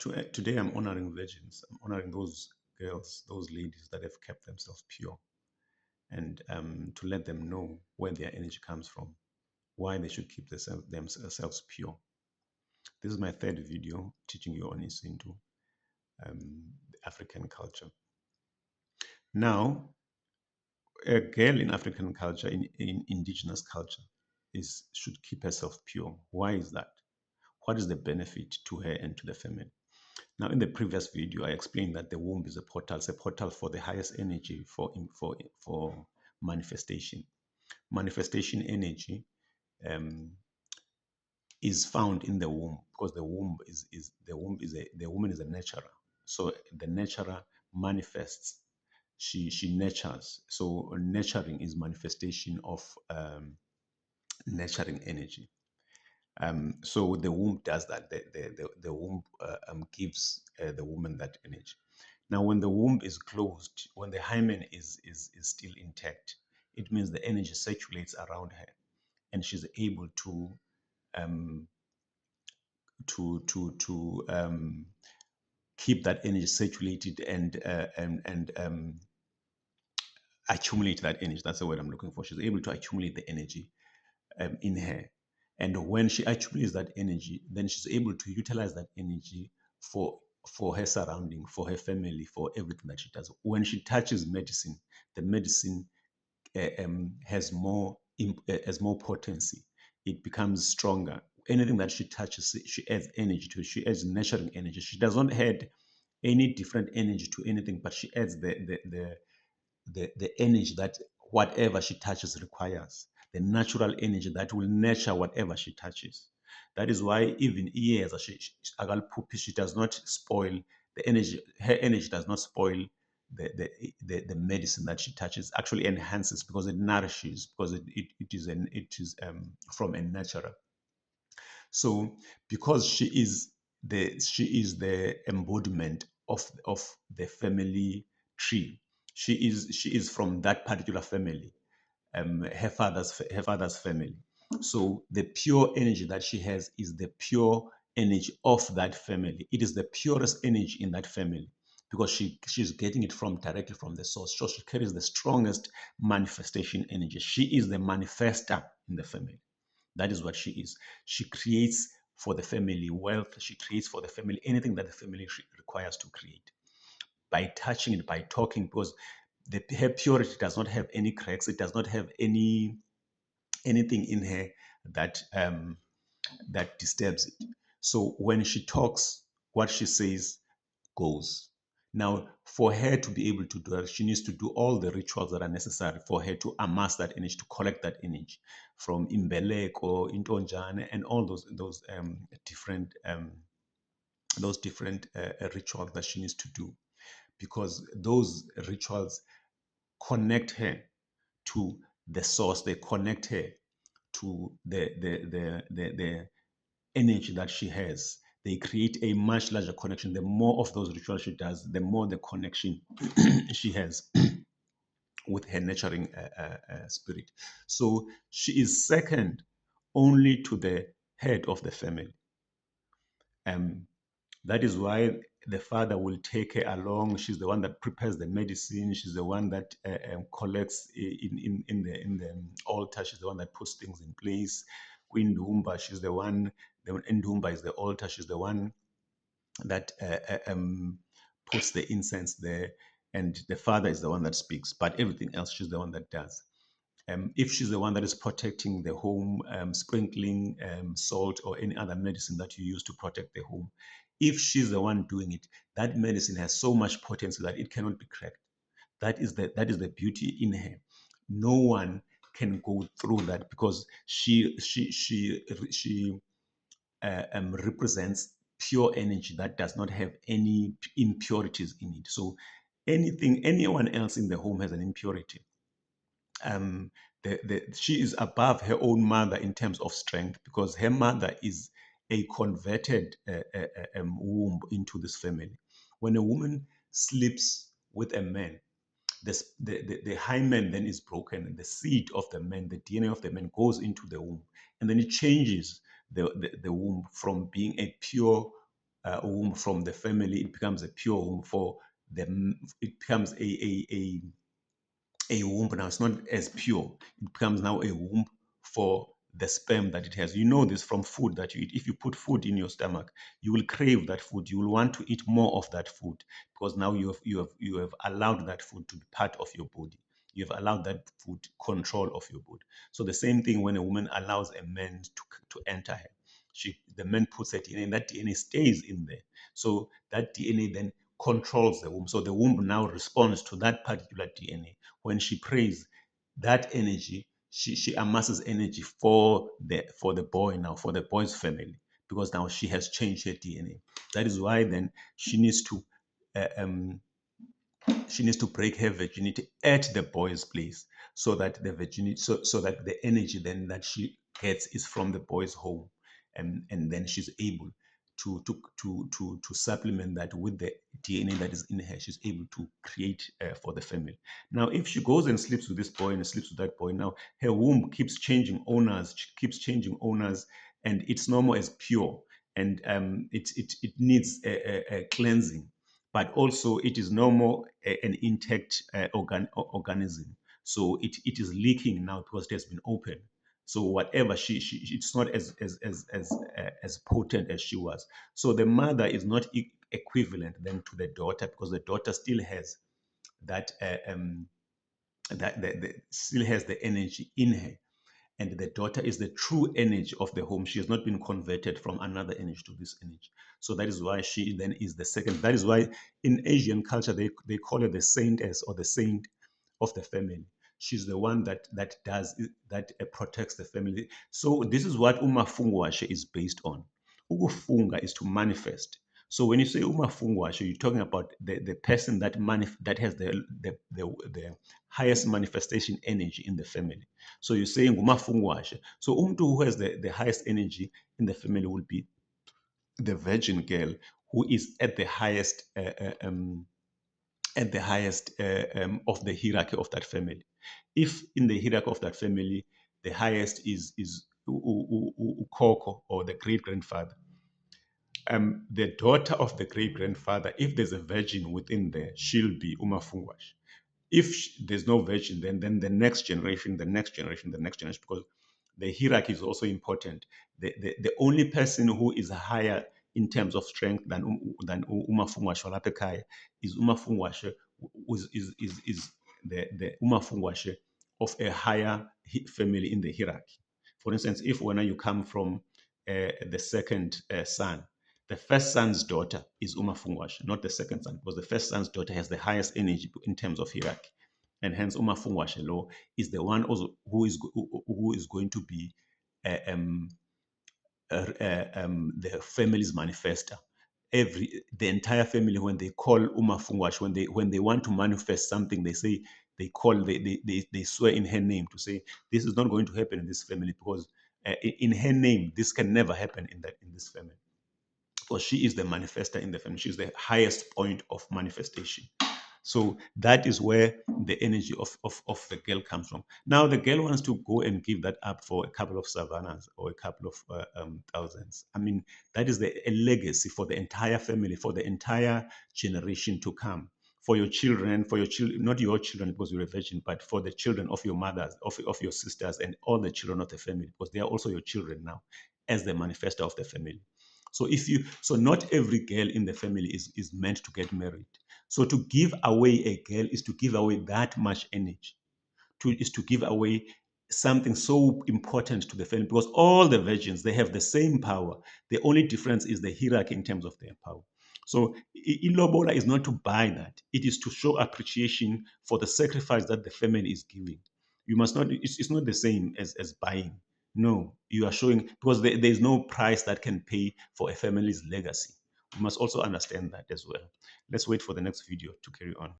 Today, I'm honoring virgins. I'm honoring those girls, those ladies that have kept themselves pure, and to let them know where their energy comes from, why they should keep themselves pure. This is my third video teaching you on Isintu, the African culture. Now, a girl in African culture, in indigenous culture, should keep herself pure. Why is that? What is the benefit to her and to the family? Now, in the previous video, I explained that the womb is a portal. It's a portal for the highest energy for manifestation. Manifestation energy um, is found in the womb because the woman is a nurturer. So the nurturer manifests. She nurtures. So nurturing is manifestation of nurturing energy. So the womb does that. The womb gives the woman that energy. Now, when the womb is closed, when the hymen is still intact, it means the energy circulates around her, and she's able um, to keep that energy circulated and accumulate that energy. That's the word I'm looking for. She's able to accumulate the energy in her. And when she accumulates that energy, then she's able to utilize that energy for for her surrounding, for her family, for everything that she does. When she touches medicine, the medicine has more potency. It becomes stronger. Anything that she touches, she adds energy to it. She adds nurturing energy. She does not add any different energy to anything, but she adds the energy that whatever she touches requires, the natural energy that will nurture whatever she touches. That is why even ears, she does not spoil the energy. Her energy does not spoil the medicine that she touches. Actually enhances because it nourishes, because it is from a natural. So because she is the embodiment of the family tree. She is from that particular family, her father's family. So the pure energy that she has is the pure energy of that family. It is the purest energy in that family because she's getting it from directly from the source. So she carries the strongest manifestation energy. She is the manifester in the family. That is what she is. She creates for the family wealth. She creates for the family anything that the family requires to create by touching it, by talking, because her purity does not have any cracks. It does not have anything in her that that disturbs it. So when she talks, what she says goes. Now, for her to be able to do that, she needs to do all the rituals that are necessary for her to amass that energy, to collect that energy from Imbeleko, Intonjane, and all those different rituals that she needs to do, because those rituals connect her to the source. They connect her to the energy that she has. They create a much larger connection. The more of those rituals she does, the more the connection she has with her nurturing spirit. So she is second only to the head of the family. Um, that is why the father will take her along. She's the one that prepares the medicine. She's the one that collects in the altar. She's the one that puts things in place. Queen Dumba, she's the one. The Ndumba is the altar. She's the one that puts the incense there, and the father is the one that speaks. But everything else, she's the one that does. If she's the one that is protecting the home, sprinkling salt or any other medicine that you use to protect the home, if she's the one doing it, that medicine has so much potency that it cannot be cracked. That is the beauty in her. No one can go through that because she represents pure energy that does not have any impurities in it. So anyone else in the home has an impurity. um, she is above her own mother in terms of strength because her mother is a converted womb into this family. When a woman sleeps with a man, the hymen then is broken, and the seed of the man, the DNA of the man, goes into the womb, and then it changes the womb from being a pure womb from the family, it becomes a pure womb for the, it becomes a womb now. It's not as pure. It becomes now a womb for the sperm that it has. You know this from food that you eat. If you put food in your stomach, you will crave that food. You will want to eat more of that food because now you have allowed that food to be part of your body. You have allowed that food control of your body. So the same thing when a woman allows a man to enter her. The man puts her DNA, and that DNA stays in there. So that DNA then controls the womb. So the womb now responds to that particular DNA. When she prays, that energy, she amasses energy for the boy now, for the boy's family, because now she has changed her DNA. That is why then she needs to uh, um, she needs to break her virginity at the boy's place, so that the virginity, so that the energy then that she gets is from the boy's home, and then she's able to supplement that with the DNA that is in her. She's able to create for the family. Now, if she goes and sleeps with this boy and sleeps with that boy, now her womb keeps changing owners, and it's no more as pure, and it needs a cleansing, but also it is no more an intact organism. So it is leaking now because it has been opened. So whatever it's not as potent as she was. So the mother is not equivalent then to the daughter, because the daughter still has that still has the energy in her, and the daughter is the true energy of the home. She has not been converted from another energy to this energy. So that is why she then is the second. That is why in Asian culture they call her the saintess, or the saint of the family. She's the one that protects the family. So this is what umafungwashe is based on. Ukufunga is to manifest. So when you say umafungwashe, you're talking about the person that has the highest manifestation energy in the family. So you're saying umafungwashe. So umtu who has the highest energy in the family will be the virgin girl, who is at the highest of the hierarchy of that family. If in the hierarchy of that family, the highest is ukoko, or the great grandfather, the daughter of the great grandfather, if there's a virgin within there, she'll be umafungwash. If there's no virgin, then the next generation, because the hierarchy is also important. The only person who is higher in terms of strength than umafungwashe olapekai is umafungwashe, is the umafungwashe of a higher family in the hierarchy. For instance, if when you come from the second son, the first son's daughter is umafungwashe, not the second son, because the first son's daughter has the highest energy in terms of hierarchy, and hence umafungwashe law is the one also who is going to be uh, um, the family's manifester. The entire family, when they call umafungwash, when they want to manifest something, they say they swear in her name to say this is not going to happen in this family, because in her name this can never happen in this family, because she is the manifester in the family. She's the highest point of manifestation. So that is where the energy of the girl comes from. Now the girl wants to go and give that up for a couple of savannas or a couple of thousands. I mean, that is a legacy for the entire family, for the entire generation to come. For your children, not your children because you're a virgin, but for the children of your mothers, of your sisters, and all the children of the family, because they are also your children now, as the manifester of the family. So not every girl in the family is meant to get married. So to give away a girl is to give away that much energy, is to give away something so important to the family, because all the virgins, they have the same power. The only difference is the hierarchy in terms of their power. So ilobola is not to buy that. It is to show appreciation for the sacrifice that the family is giving. You must not, it's not the same as buying. No, you are showing, because there's no price that can pay for a family's legacy. We must also understand that as well. Let's wait for the next video to carry on.